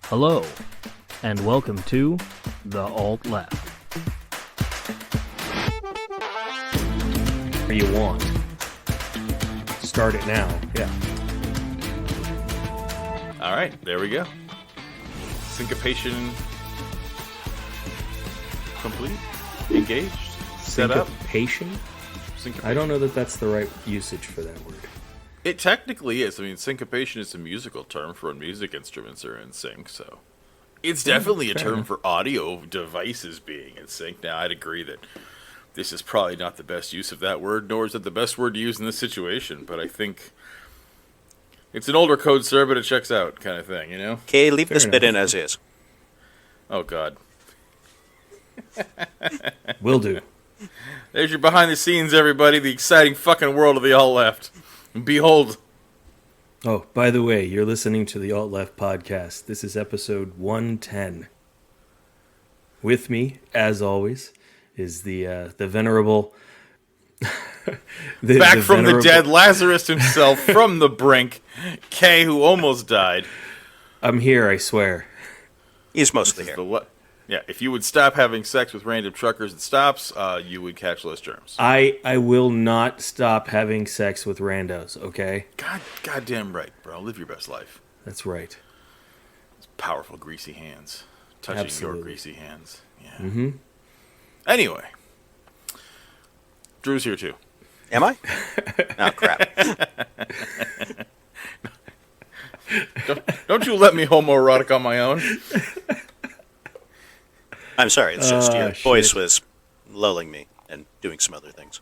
Hello, and welcome to The Alt Left. Where you want. Start it now, yeah. Alright, there we go. Syncopation complete, engaged, set up. Syncopation? I don't know that that's the right usage for that word. It technically is. I mean, syncopation is a musical term for when music instruments are in sync, so it's definitely a term for audio devices being in sync. Now, I'd agree that this is probably not the best use of that word, nor is it the best word to use in this situation, but I think it's an older code, sir, but it checks out kind of thing, you know? Okay, leave this bit in as is. Oh, God. Will do. There's your behind the scenes, everybody, the exciting fucking world of the Alt Left. Behold. Oh, by the way, you're listening to the Alt Left Podcast. This is episode 110. With me, as always, is the venerable... Back from the dead, Lazarus himself, from the brink, Kay, who almost died. I'm here, I swear. He's mostly here. Yeah, if you would stop having sex with random truckers at stops, you would catch less germs. I will not stop having sex with randos, okay? Goddamn right, bro. Live your best life. That's right. It's powerful, greasy hands. Touching your greasy hands. Yeah. Mm-hmm. Anyway. Drew's here, too. Am I? Oh, crap. Don't you let me homoerotic on my own. I'm sorry, it's just your voice was lulling me and doing some other things.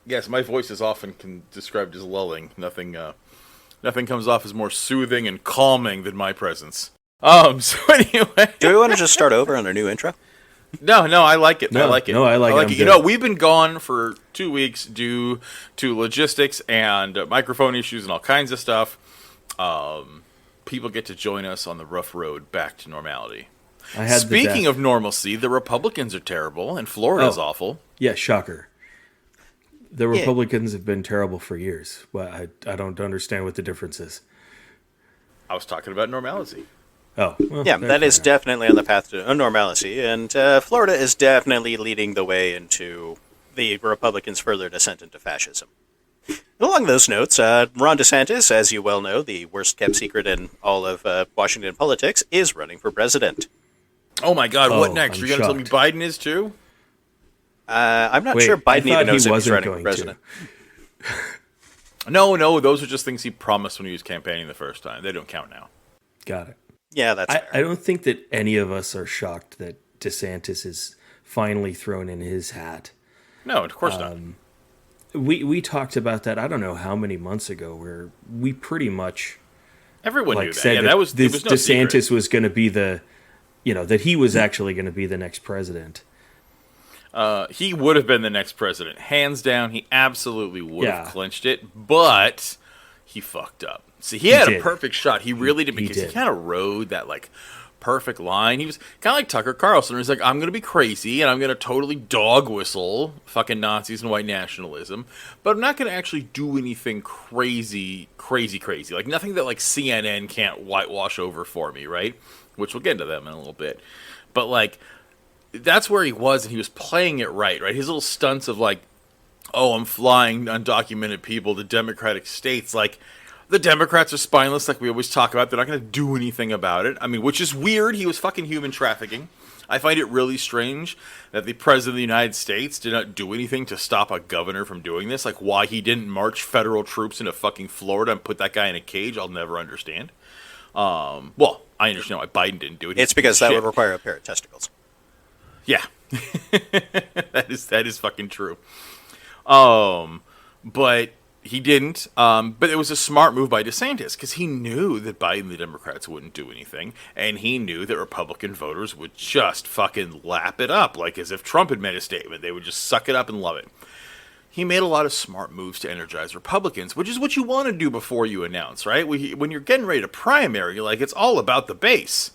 Yes, my voice is often described as lulling. Nothing comes off as more soothing and calming than my presence. So anyway. Do we want to just start over on our new intro? No, I like it. I like it. No, I like it. You know, we've been gone for 2 weeks due to logistics and microphone issues and all kinds of stuff. People get to join us on the rough road back to normality. Speaking of normalcy, the Republicans are terrible, and Florida's awful. Yeah, shocker. The Republicans have been terrible for years. Well, I don't understand what the difference is. I was talking about normalcy. Oh, well, yeah, that is definitely on the path to normalcy, and Florida is definitely leading the way into the Republicans' further descent into fascism. Along those notes, Ron DeSantis, as you well know, the worst-kept secret in all of Washington politics, is running for president. Oh my God! What next? You're going to tell me Biden is too? I'm not sure Biden even knows if he's running for president. No, those are just things he promised when he was campaigning the first time. They don't count now. Got it. Yeah, that's fair. I don't think that any of us are shocked that DeSantis is finally thrown in his hat. No, of course not. We talked about that, I don't know how many months ago, where we pretty much everyone knew that. Said yeah, that was no DeSantis secret. Was going to be that he was actually going to be the next president. He would have been the next president. Hands down, he absolutely would have clinched it, but he fucked up. See, he had a perfect shot. He really did, because he kind of rode that, perfect line. He was kind of like Tucker Carlson. He's like, I'm going to be crazy, and I'm going to totally dog whistle fucking Nazis and white nationalism, but I'm not going to actually do anything crazy. Like, nothing that, CNN can't whitewash over for me, right? Which we'll get into them in a little bit. But, that's where he was, and he was playing it right? His little stunts of, I'm flying undocumented people to Democratic states, the Democrats are spineless, like we always talk about. They're not going to do anything about it. I mean, which is weird. He was fucking human trafficking. I find it really strange that the President of the United States did not do anything to stop a governor from doing this. Why he didn't march federal troops into fucking Florida and put that guy in a cage, I'll never understand. Well, I understand why Biden didn't do it. It's because that would require a pair of testicles. Yeah. that is fucking true. But he didn't. But it was a smart move by DeSantis, because he knew that Biden and the Democrats wouldn't do anything, and he knew that Republican voters would just fucking lap it up, as if Trump had made a statement. They would just suck it up and love it. He made a lot of smart moves to energize Republicans, which is what you want to do before you announce, right? When you're getting ready to primary, it's all about the base.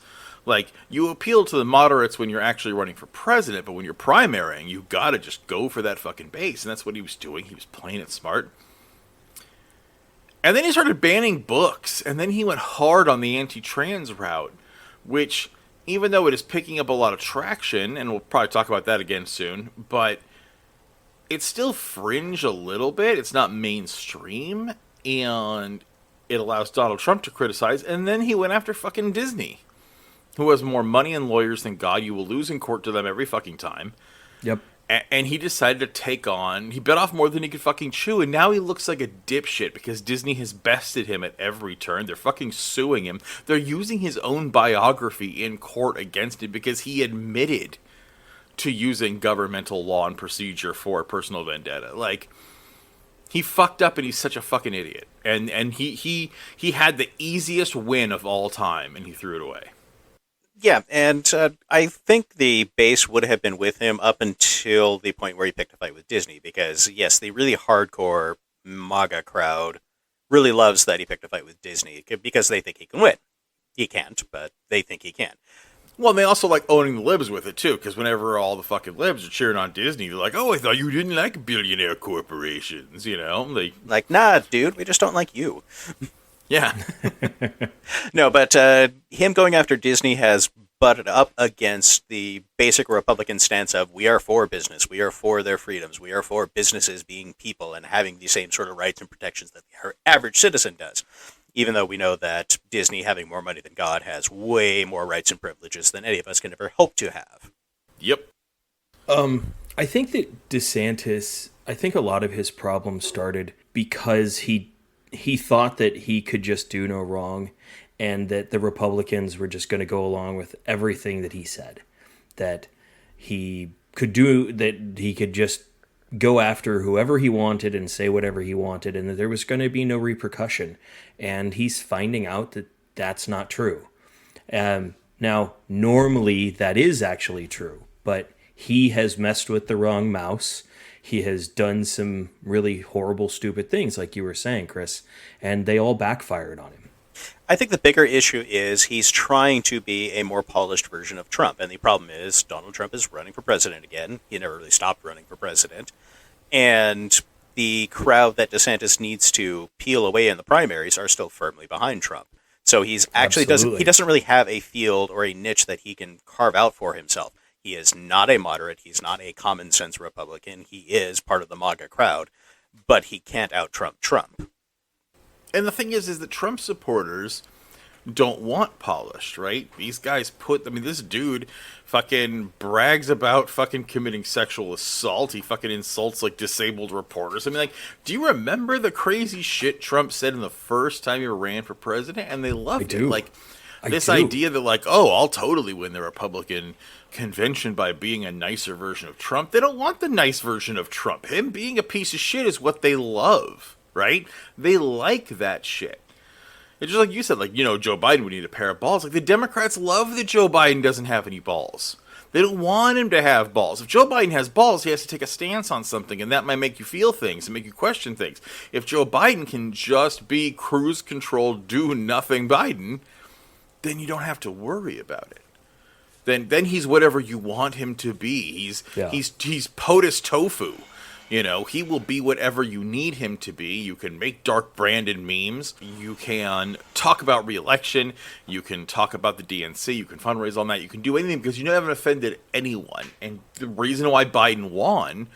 You appeal to the moderates when you're actually running for president, but when you're primarying, you gotta just go for that fucking base, and that's what he was doing. He was playing it smart. And then he started banning books, and then he went hard on the anti-trans route. which, even though it is picking up a lot of traction, and we'll probably talk about that again soon, but it's still fringe a little bit. It's not mainstream, and it allows Donald Trump to criticize, and then he went after fucking Disney, who has more money and lawyers than God. You will lose in court to them every fucking time. Yep. And he decided to take on, he bit off more than he could fucking chew, and now he looks like a dipshit because Disney has bested him at every turn. They're fucking suing him. They're using his own biography in court against him because he admitted to using governmental law and procedure for personal vendetta. Like, he fucked up and he's such a fucking idiot. And he had the easiest win of all time and he threw it away. Yeah, and I think the base would have been with him up until the point where he picked a fight with Disney, because, yes, the really hardcore MAGA crowd really loves that he picked a fight with Disney, because they think he can win. He can't, but they think he can. Well, and they also like owning the libs with it, too, because whenever all the fucking libs are cheering on Disney, they're like, oh, I thought you didn't like billionaire corporations, you know? Like, nah, dude, we just don't like you. Yeah. No, but him going after Disney has butted up against the basic Republican stance of, we are for business, we are for their freedoms, we are for businesses being people and having the same sort of rights and protections that the average citizen does. Even though we know that Disney, having more money than God, has way more rights and privileges than any of us can ever hope to have. Yep. I think that DeSantis, I think a lot of his problems started because he thought that he could just do no wrong and that the Republicans were just going to go along with everything that he said. That he could just go after whoever he wanted and say whatever he wanted and that there was going to be no repercussion. And he's finding out that that's not true. Now, normally that is actually true, but he has messed with the wrong mouse. He has done some really horrible, stupid things, like you were saying, Chris, and they all backfired on him. I think the bigger issue is he's trying to be a more polished version of Trump, and the problem is Donald Trump is running for president again. He never really stopped running for president, and the crowd that DeSantis needs to peel away in the primaries are still firmly behind Trump. So he doesn't really have a field or a niche that he can carve out for himself. He is not a moderate. He's not a common sense Republican. He is part of the MAGA crowd, but he can't out-Trump Trump. And the thing is that Trump supporters don't want polished, right? These guys this dude fucking brags about fucking committing sexual assault. He fucking insults like disabled reporters. I mean, like, do you remember the crazy shit Trump said in the first time he ran for president? And they loved it. Like, this idea that like, oh, I'll totally win the Republican convention by being a nicer version of Trump. They don't want the nice version of Trump. Him being a piece of shit is what they love, right? They like that shit. It's just like you said, like, you know, Joe Biden would need a pair of balls. Like, the Democrats love that Joe Biden doesn't have any balls. They don't want him to have balls. If Joe Biden has balls, he has to take a stance on something, and that might make you feel things and make you question things. If Joe Biden can just be cruise control, do nothing Biden, then you don't have to worry about it. Then he's whatever you want him to be. He's POTUS tofu. You know, he will be whatever you need him to be. You can make Dark Brandon memes. You can talk about re-election. You can talk about the DNC. You can fundraise on that. You can do anything because you haven't offended anyone. And the reason why Biden won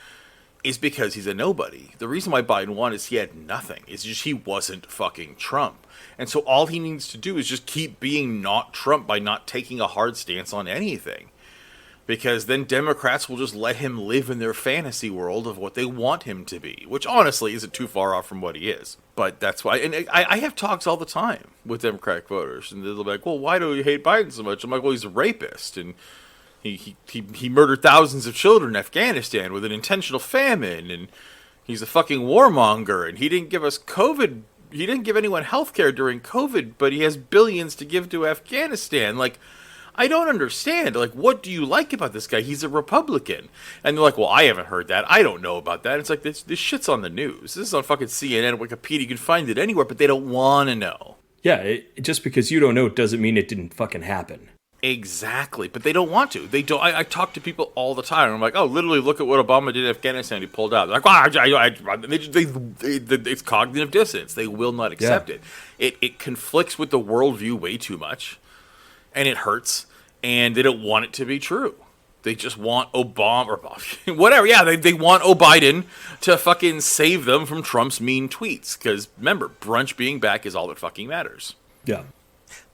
is because he's a nobody. The reason why Biden won is he had nothing. It's just he wasn't fucking Trump. And so all he needs to do is just keep being not Trump by not taking a hard stance on anything. Because then Democrats will just let him live in their fantasy world of what they want him to be, which honestly isn't too far off from what he is. But that's why, and I have talks all the time with Democratic voters, and they'll be like, well, why do you hate Biden so much? I'm like, well, he's a rapist, and he murdered thousands of children in Afghanistan with an intentional famine, and he's a fucking warmonger, and he didn't give us COVID, he didn't give anyone health care during COVID, but he has billions to give to Afghanistan. Like, I don't understand. Like, what do you like about this guy? He's a Republican. And they're like, well, I haven't heard that. I don't know about that. It's like, this shit's on the news. This is on fucking CNN, Wikipedia. You can find it anywhere, but they don't want to know. Yeah, just because you don't know doesn't mean it didn't fucking happen. Exactly. But they don't want to. They don't. I talk to people all the time. And I'm like, oh, literally look at what Obama did in Afghanistan. He pulled out. They're like, it's cognitive dissonance. They will not accept it. It conflicts with the worldview way too much. and it hurts, and they don't want it to be true. They just want Obama or whatever. Yeah, they want Biden to fucking save them from Trump's mean tweets. Because remember, brunch being back is all that fucking matters. Yeah.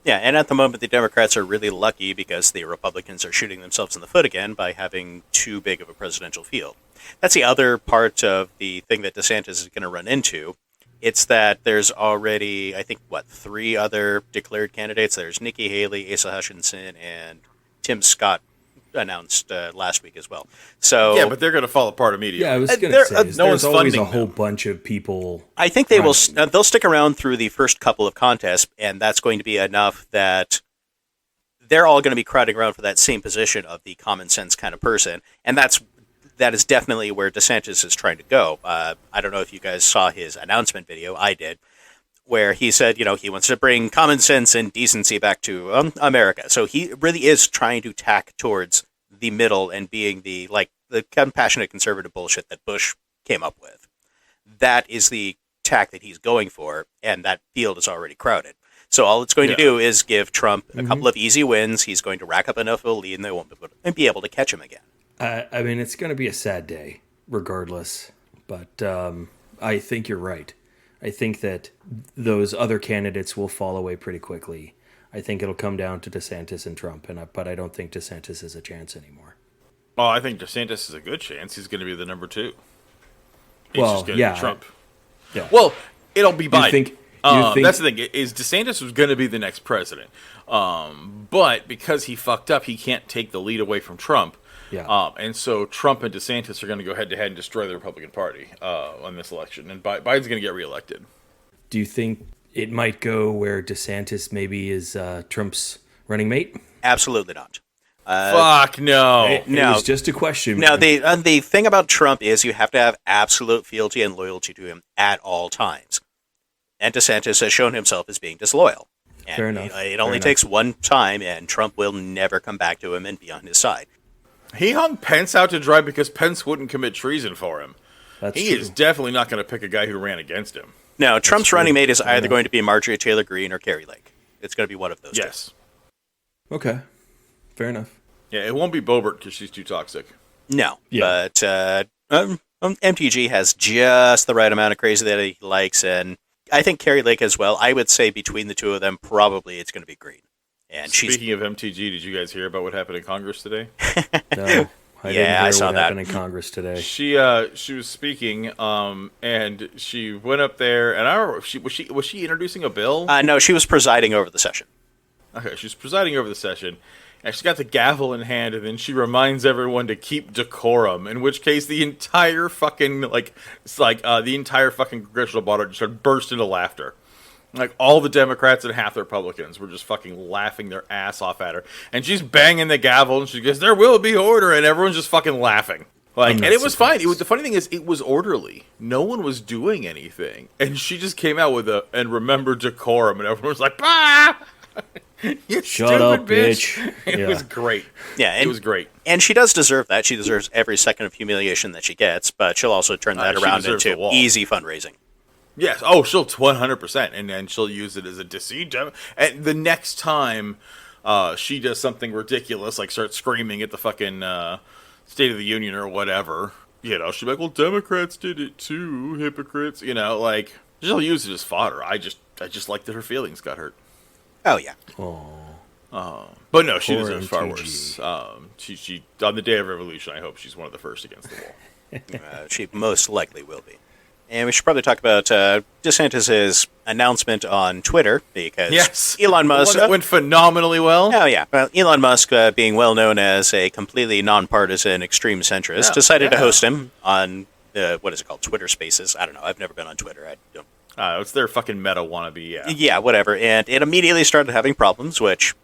Yeah, and at the moment, the Democrats are really lucky because the Republicans are shooting themselves in the foot again by having too big of a presidential field. That's the other part of the thing that DeSantis is going to run into. It's that there's already, I think, 3 other declared candidates. There's Nikki Haley, Asa Hutchinson, and Tim Scott announced last week as well. So yeah, but they're going to fall apart immediately. Yeah, I was going to say, no one's there's always funding a whole them. bunch of people. I think they will. They'll stick around through the first couple of contests, and that's going to be enough that they're all going to be crowding around for that same position of the common sense kind of person, and that is definitely where DeSantis is trying to go. I don't know if you guys saw his announcement video. I did, where he said, he wants to bring common sense and decency back to America. So he really is trying to tack towards the middle and being the compassionate conservative bullshit that Bush came up with. That is the tack that he's going for, and that field is already crowded. So all it's going to do is give Trump a couple of easy wins. He's going to rack up enough of a lead, and they won't be able to catch him again. I mean, it's going to be a sad day, regardless. But I think you're right. I think that those other candidates will fall away pretty quickly. I think it'll come down to DeSantis and Trump, but I don't think DeSantis has a chance anymore. Well, I think DeSantis is a good chance. He's going to be the number 2. He's just going to be Trump. Yeah. Well, it'll be Biden. Do you think that's the thing. Is DeSantis was going to be the next president, but because he fucked up, he can't take the lead away from Trump. Yeah. And so Trump and DeSantis are going to go head to head and destroy the Republican Party on this election, and Biden's going to get reelected. Do you think it might go where DeSantis maybe is Trump's running mate? Absolutely not. Fuck no. It was just a question. No, the thing about Trump is you have to have absolute fealty and loyalty to him at all times. And DeSantis has shown himself as being disloyal. And fair enough. It only takes one time, and Trump will never come back to him and be on his side. He hung Pence out to dry because Pence wouldn't commit treason for him. That's he true. is definitely not going to pick a guy who ran against him. No, Trump's running mate is either going to be Marjorie Taylor Greene or Carrie Lake. It's going to be one of those two. Yes. Okay. Fair enough. Yeah, it won't be Boebert because she's too toxic. No, Yeah. but MTG has just the right amount of crazy that he likes, and I think Carrie Lake as well. I would say between the two of them, probably it's going to be Greene. And Speaking of MTG, did you guys hear about what happened in Congress today? No. I didn't hear I saw what that. happened in Congress today. She was speaking, and she went up there, and I don't know, was she introducing a bill? No, she was presiding over the session. Okay, she's presiding over the session, and she's got the gavel in hand, and then she reminds everyone to keep decorum. In which case, the entire fucking the entire fucking congressional body just started burst into laughter. Like, all the Democrats and half the Republicans were just fucking laughing their ass off at her. And she's banging the gavel, and she goes, "There will be order," and everyone's just fucking laughing. And it was fine. The funny thing is, it was orderly. No one was doing anything. And she just came out with and remember decorum, and everyone was like, "Bah! You Shut up, bitch." It was great. Yeah, it was great. And she does deserve that. She deserves every second of humiliation that she gets, but she'll also turn that around into easy fundraising. Yes. Oh, she'll 100%, and then she'll use it as a deceit. And the next time she does something ridiculous, like start screaming at the fucking State of the Union or whatever, she'll be like, "Well, Democrats did it too, hypocrites." She'll use it as fodder. I just like that her feelings got hurt. Oh yeah. But no, she Poor deserves far MTG. worse. She on the day of revolution, I hope she's one of the first against the wall. She most likely will be. And we should probably talk about DeSantis' announcement on Twitter, because Elon Musk... That went phenomenally well. Oh, yeah. Well, Elon Musk, being well known as a completely nonpartisan extreme centrist, decided to host him on, what is it called, Twitter Spaces. I don't know. I've never been on Twitter. I don't... It's their fucking meta wannabe, yeah. Yeah, whatever. And it immediately started having problems, which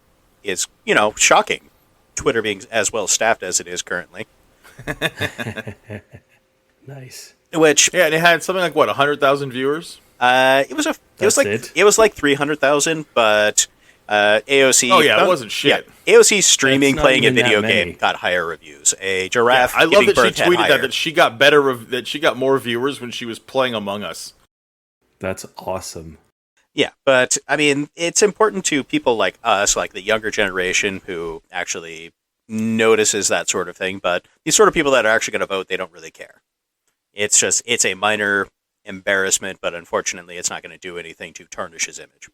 is, shocking. Twitter being as well staffed as it is currently. Nice. Which and it had something like 100,000 viewers. It was like 300,000, but AOC. Oh yeah, it wasn't shit. Yeah, AOC streaming playing a even video that game many. got higher reviews. A giraffe. I love that she birth had tweeted higher. that she got better that she got more viewers when she was playing Among Us. That's awesome. Yeah, but, I mean, it's important to people like us, like the younger generation, who actually notices that sort of thing, but these sort of people that are actually going to vote, they don't really care. It's a minor embarrassment, but unfortunately it's not going to do anything to tarnish his image.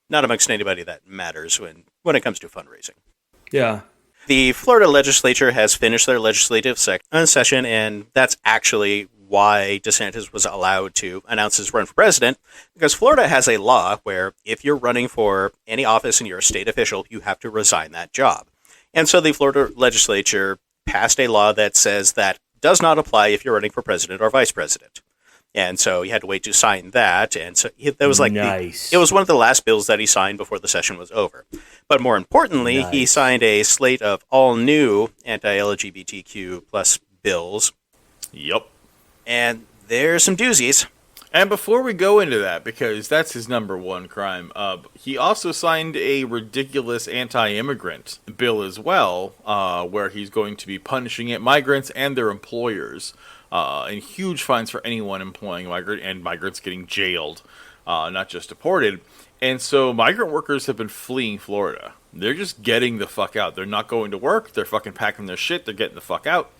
Not amongst anybody that matters when it comes to fundraising. Yeah. The Florida legislature has finished their legislative session, and that's actually why DeSantis was allowed to announce his run for president, because Florida has a law where if you're running for any office and you're a state official, you have to resign that job. And so the Florida legislature passed a law that says that does not apply if you're running for president or vice president. And so he had to wait to sign that. And so that was like nice. It was one of the last bills that he signed before the session was over. But more importantly, he signed a slate of all new anti-LGBTQ plus bills. Yep. And there's some doozies. And before we go into that, because that's his number one crime, he also signed a ridiculous anti-immigrant bill as well, where he's going to be punishing migrants and their employers, and huge fines for anyone employing a migrant, and migrants getting jailed, not just deported. And so migrant workers have been fleeing Florida. They're just getting the fuck out. They're not going to work. They're fucking packing their shit. They're getting the fuck out.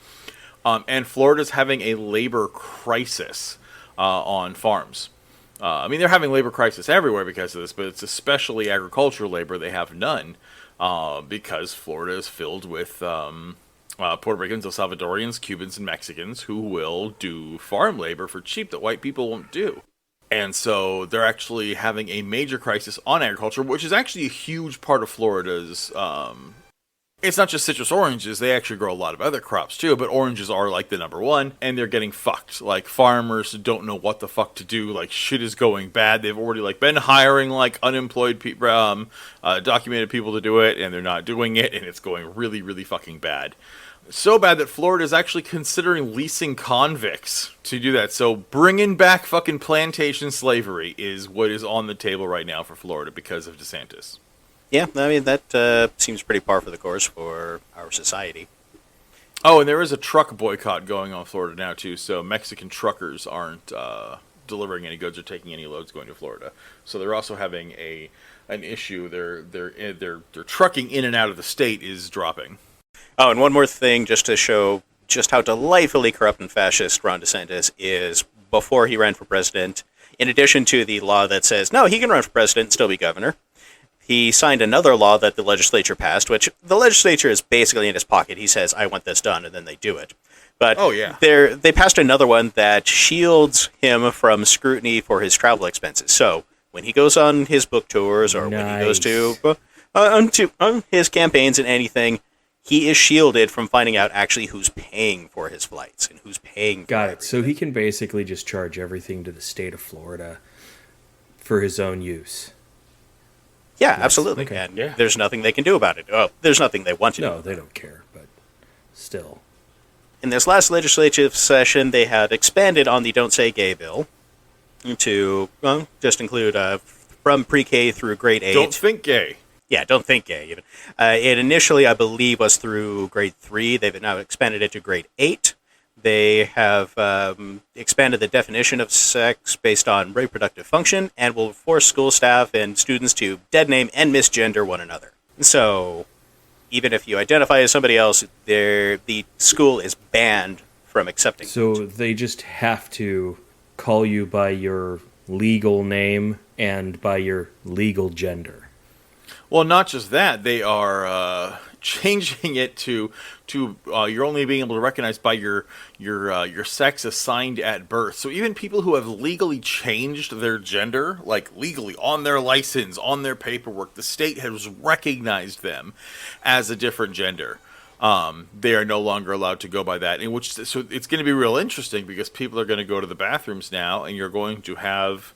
And Florida's having a labor crisis on farms. I mean, they're having labor crisis everywhere because of this, but it's especially agricultural labor. They have none because Florida is filled with Puerto Ricans, El Salvadorians, Cubans, and Mexicans who will do farm labor for cheap that white people won't do. And so they're actually having a major crisis on agriculture, which is actually a huge part of Florida's... It's not just citrus oranges, they actually grow a lot of other crops too, but oranges are like the number one, and they're getting fucked. Like, farmers don't know what the fuck to do, like, shit is going bad. They've already, like, been hiring, like, unemployed people, documented people to do it, and they're not doing it, and it's going really, really fucking bad. So bad that Florida is actually considering leasing convicts to do that. So bringing back fucking plantation slavery is what is on the table right now for Florida because of DeSantis. Yeah, I mean, that seems pretty par for the course for our society. Oh, and there is a truck boycott going on in Florida now, too, so Mexican truckers aren't delivering any goods or taking any loads going to Florida. So they're also having an issue. Their trucking in and out of the state is dropping. Oh, and one more thing, just to show just how delightfully corrupt and fascist Ron DeSantis is, before he ran for president, in addition to the law that says, no, he can run for president and still be governor, he signed another law that the legislature passed, which the legislature is basically in his pocket. He says, I want this done, and then they do it. But they passed another one that shields him from scrutiny for his travel expenses. So when he goes on his book tours or when he goes to on his campaigns and anything, he is shielded from finding out actually who's paying for his flights and who's paying for Got it. everything. So he can basically just charge everything to the state of Florida for his own use. Yeah, absolutely. Okay. And there's nothing they can do about it. Oh, there's nothing they want to do. No, they don't care, but still. In this last legislative session, they had expanded on the Don't Say Gay bill to just include from pre-K through grade 8. Don't think gay. Yeah, don't think gay, even. It initially, I believe, was through grade 3. They've now expanded it to grade 8. They have expanded the definition of sex based on reproductive function and will force school staff and students to dead name and misgender one another. So, even if you identify as somebody else, the school is banned from accepting. So they just have to call you by your legal name and by your legal gender. Well, not just that, they are changing it to you're only being able to recognize by your sex assigned at birth. So even people who have legally changed their gender, like legally on their license, on their paperwork, the state has recognized them as a different gender. They are no longer allowed to go by that. So it's going to be real interesting because people are going to go to the bathrooms now, and you're going to have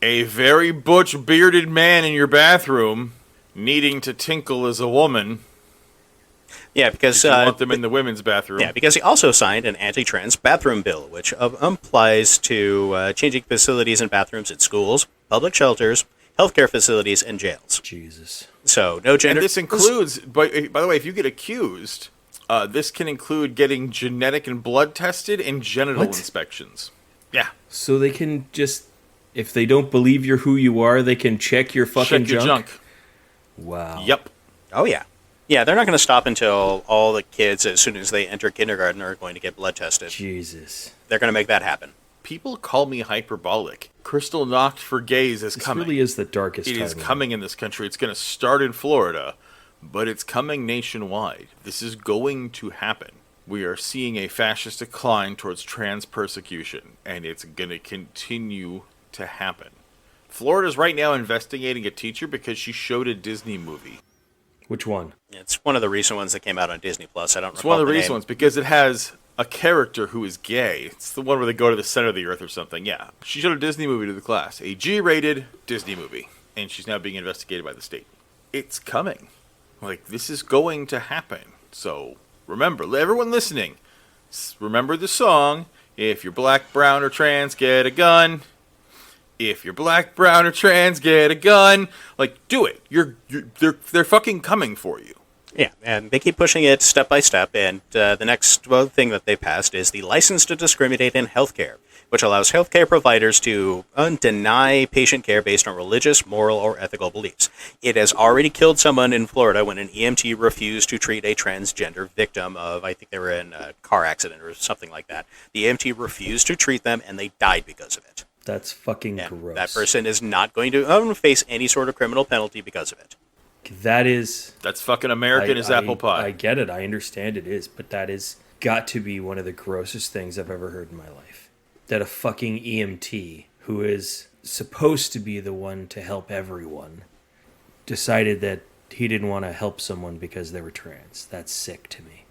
a very butch bearded man in your bathroom needing to tinkle as a woman. Yeah, because you want them in the women's bathroom. Yeah, because he also signed an anti-trans bathroom bill, which applies to changing facilities and bathrooms at schools, public shelters, healthcare facilities, and jails. Jesus. So no gender. And this includes, by the way, if you get accused, this can include getting genetic and blood tested and genital inspections. Yeah. So they can just If they don't believe you're who you are, they can check your fucking Check your junk. Wow. Yep. Oh, yeah. Yeah, they're not going to stop until all the kids, as soon as they enter kindergarten, are going to get blood tested. Jesus. They're going to make that happen. People call me hyperbolic. Crystal Knocked for Gays is coming. This really is the darkest time. It is coming in this country. It's going to start in Florida, but it's coming nationwide. This is going to happen. We are seeing a fascist decline towards trans persecution, and it's going to continue to happen. Florida's right now investigating a teacher because she showed a Disney movie. Which one? It's one of the recent ones that came out on Disney Plus. I don't recall It's one of the name. recent ones because it has a character who is gay. It's the one where they go to the center of the earth or something. Yeah. She showed a Disney movie to the class. A G-rated Disney movie. And she's now being investigated by the state. It's coming. Like, this is going to happen. So, remember, everyone listening, remember the song, if you're black, brown, or trans, get a gun. If you're black, brown, or trans, get a gun. Like, do it. They're fucking coming for you. Yeah, and they keep pushing it step by step, and the next thing that they passed is the License to Discriminate in Healthcare, which allows healthcare providers to deny patient care based on religious, moral, or ethical beliefs. It has already killed someone in Florida when an EMT refused to treat a transgender victim of, I think they were in a car accident or something like that. The EMT refused to treat them, and they died because of it. That's fucking And gross. that person is not going to face any sort of criminal penalty because of it. That's fucking American as apple pie. I get it. I understand it is. But that is got to be one of the grossest things I've ever heard in my life. That a fucking EMT, who is supposed to be the one to help everyone, decided that he didn't want to help someone because they were trans. That's sick to me.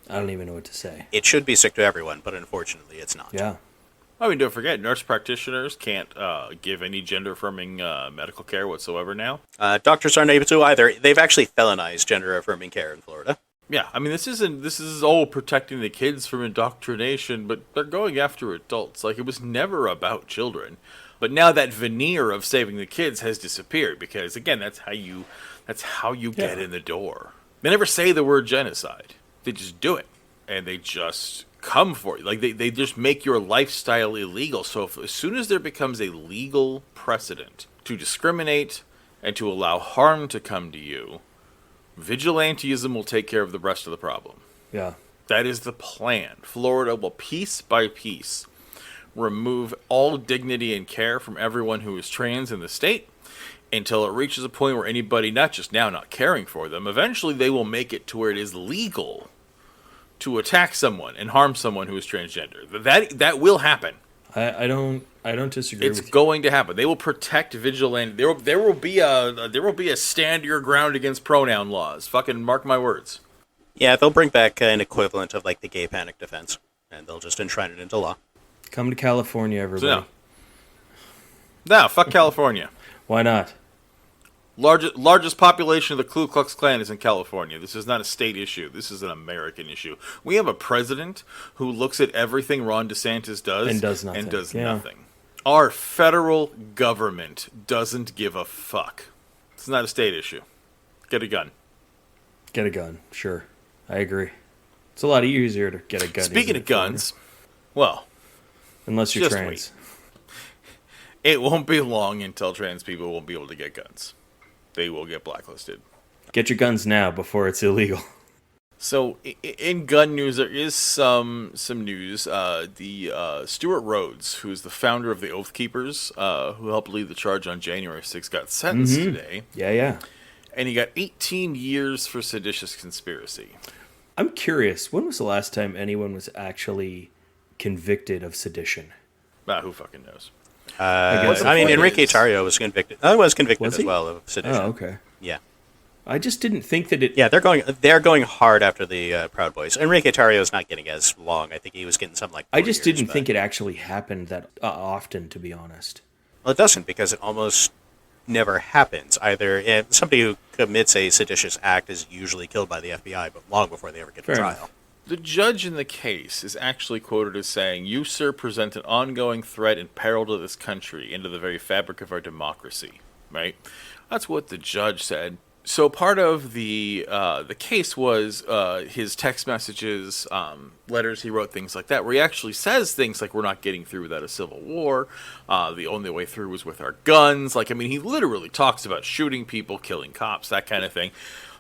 I don't even know what to say. It should be sick to everyone, but unfortunately it's not. Yeah. I mean, don't forget, nurse practitioners can't give any gender-affirming medical care whatsoever now. Doctors aren't able to either. They've actually felonized gender-affirming care in Florida. Yeah, I mean, this is all protecting the kids from indoctrination, but they're going after adults. Like, it was never about children. But now that veneer of saving the kids has disappeared because, again, that's how you get in the door. They never say the word genocide. They just do it, and they just come for you. Like, they just make your lifestyle illegal. So as soon as there becomes a legal precedent to discriminate and to allow harm to come to you, vigilantism will take care of the rest of the problem. Yeah. That is the plan. Florida will piece by piece remove all dignity and care from everyone who is trans in the state until it reaches a point where anybody, not just now not caring for them, eventually they will make it to where it is legal to attack someone and harm someone who is transgender. That will happen. I don't disagree with you. It's going to happen. They will protect vigilante. There will be a stand your ground against pronoun laws. Fucking mark my words. Yeah, they'll bring back an equivalent of like the gay panic defense, and they'll just enshrine it into law. Come to California, everybody. No, fuck California. Why not? Largest population of the Ku Klux Klan is in California. This is not a state issue. This is an American issue. We have a president who looks at everything Ron DeSantis does and does nothing. Nothing. Our federal government doesn't give a fuck. It's not a state issue. Get a gun. Get a gun. Sure. I agree. It's a lot easier to get a gun. Speaking of guns, well, unless you're just trans. Wait. It won't be long until trans people won't be able to get guns. They will get blacklisted. Get your guns now before it's illegal. So, in gun news, there is some news. Stuart Rhodes, who is the founder of the Oath Keepers, who helped lead the charge on January 6th, got sentenced today. Yeah. And he got 18 years for seditious conspiracy. I'm curious, when was the last time anyone was actually convicted of sedition? Who fucking knows? Enrique Tarrio was convicted. I was convicted as well of sedition. Oh, okay. Yeah. I just didn't think that it... Yeah, they're going hard after the Proud Boys. Enrique Tarrio is not getting as long. I think he was getting something like 4 I just years, didn't think it actually happened that often, to be honest. Well, it doesn't, because it almost never happens. Either somebody who commits a seditious act is usually killed by the FBI, but long before they ever get to trial. The judge in the case is actually quoted as saying, "You, sir, present an ongoing threat and peril to this country and to the very fabric of our democracy." Right? That's what the judge said. So part of the case was his text messages, letters he wrote, things like that, where he actually says things like, "We're not getting through without a civil war. The only way through was with our guns." Like, I mean, he literally talks about shooting people, killing cops, that kind of thing.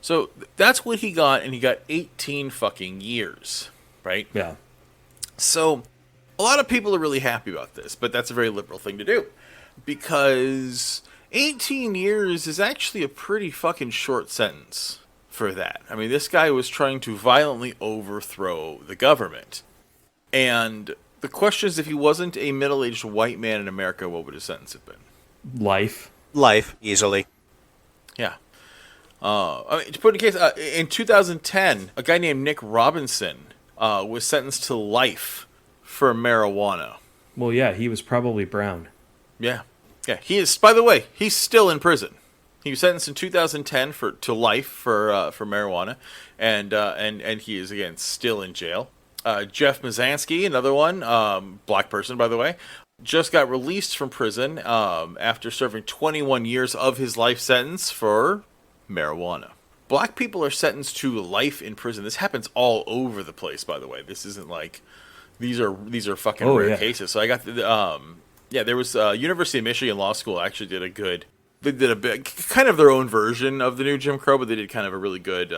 So that's what he got, and he got 18 fucking years, right? Yeah. So a lot of people are really happy about this, but that's a very liberal thing to do, because 18 years is actually a pretty fucking short sentence for that. I mean, this guy was trying to violently overthrow the government. And the question is, if he wasn't a middle-aged white man in America, what would his sentence have been? Life. Life, easily. Yeah. I mean, to put it in case, in 2010, a guy named Nick Robinson was sentenced to life for marijuana. Well, yeah, he was probably brown. Yeah. Yeah, he is. By the way, he's still in prison. He was sentenced in 2010 to life for marijuana, and he is again still in jail. Jeff Mazansky, another one, black person, by the way, just got released from prison after serving 21 years of his life sentence for marijuana. Black people are sentenced to life in prison. This happens all over the place, by the way. This isn't like these are fucking rare cases. So I got the. Yeah, there was University of Michigan Law School actually did a big, kind of their own version of the new Jim Crow, but they did kind of a really good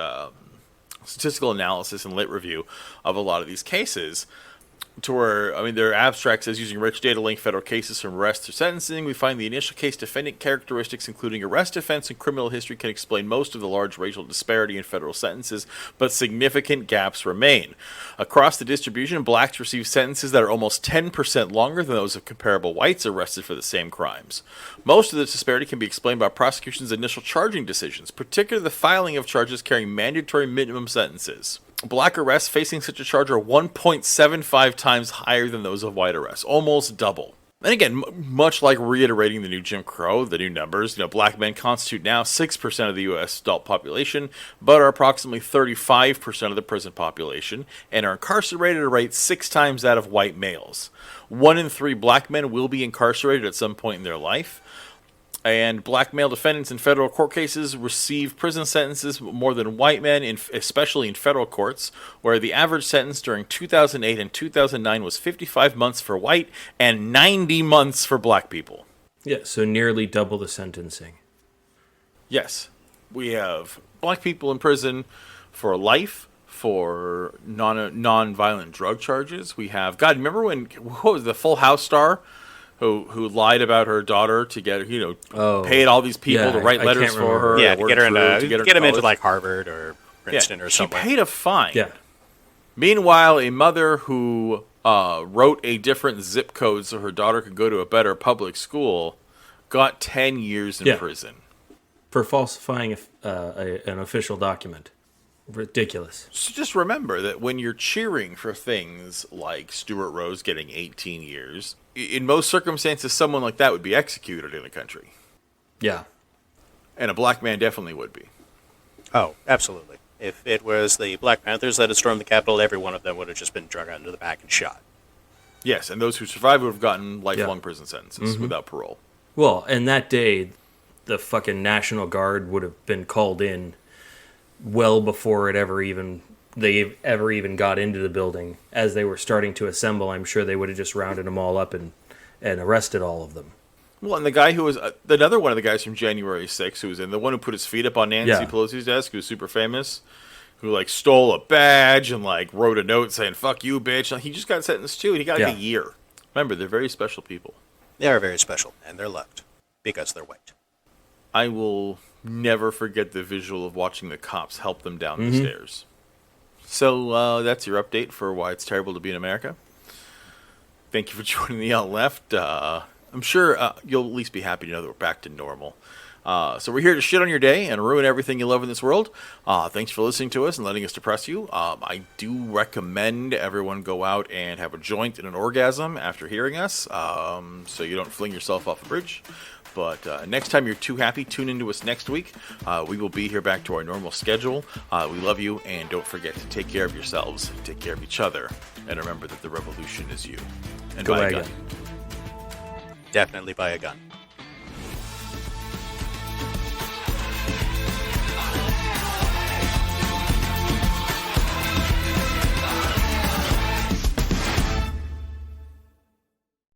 statistical analysis and lit review of a lot of these cases. To where, I mean, their abstract says, using rich data link federal cases from arrest to sentencing, we find the initial case defendant characteristics, including arrest offense and criminal history, can explain most of the large racial disparity in federal sentences, but significant gaps remain. Across the distribution, blacks receive sentences that are almost 10% longer than those of comparable whites arrested for the same crimes. Most of this disparity can be explained by prosecution's initial charging decisions, particularly the filing of charges carrying mandatory minimum sentences. Black arrests facing such a charge are 1.75 times higher than those of white arrests, almost double. And again, much like reiterating the new Jim Crow, the new numbers, black men constitute now 6% of the U.S. adult population, but are approximately 35% of the prison population, and are incarcerated at a rate 6 times that of white males. 1 in 3 black men will be incarcerated at some point in their life. And black male defendants in federal court cases receive prison sentences more than white men, especially in federal courts, where the average sentence during 2008 and 2009 was 55 months for white and 90 months for black people. Yeah, so nearly double the sentencing. Yes. We have black people in prison for life, for non-violent drug charges. We have, God, remember what was the Full House star? Who lied about her daughter to get paid all these people to write letters for her. Yeah, to get him into like Harvard or Princeton or something. She paid a fine. Yeah. Meanwhile, a mother who wrote a different zip code so her daughter could go to a better public school got 10 years in prison. For falsifying an official document. Ridiculous. So just remember that when you're cheering for things like Stuart Rose getting 18 years, in most circumstances, someone like that would be executed in the country. Yeah. And a black man definitely would be. Oh, absolutely. If it was the Black Panthers that had stormed the Capitol, every one of them would have just been drug out into the back and shot. Yes, and those who survived would have gotten lifelong prison sentences without parole. Well, and that day, the fucking National Guard would have been called in well before they ever even got into the building. As they were starting to assemble, I'm sure they would have just rounded them all up and arrested all of them. Well, and the guy who was another one of the guys from January 6th, who was the one who put his feet up on Nancy Pelosi's desk, who was super famous, who stole a badge and wrote a note saying "fuck you, bitch." He just got sentenced too, and he got a year. Remember, they're very special people. They are very special, and they're loved because they're white. I will never forget the visual of watching the cops help them down the stairs. So that's your update for why it's terrible to be in America. Thank you for joining the Out Left. I'm sure you'll at least be happy to know that we're back to normal. So we're here to shit on your day and ruin everything you love in this world. Thanks for listening to us and letting us depress you. I do recommend everyone go out and have a joint and an orgasm after hearing us, so you don't fling yourself off a bridge. But next time you're too happy, tune into us next week. We will be here back to our normal schedule. We love you, and don't forget to take care of yourselves, take care of each other, and remember that the revolution is you. And go buy buy a gun. Definitely buy a gun.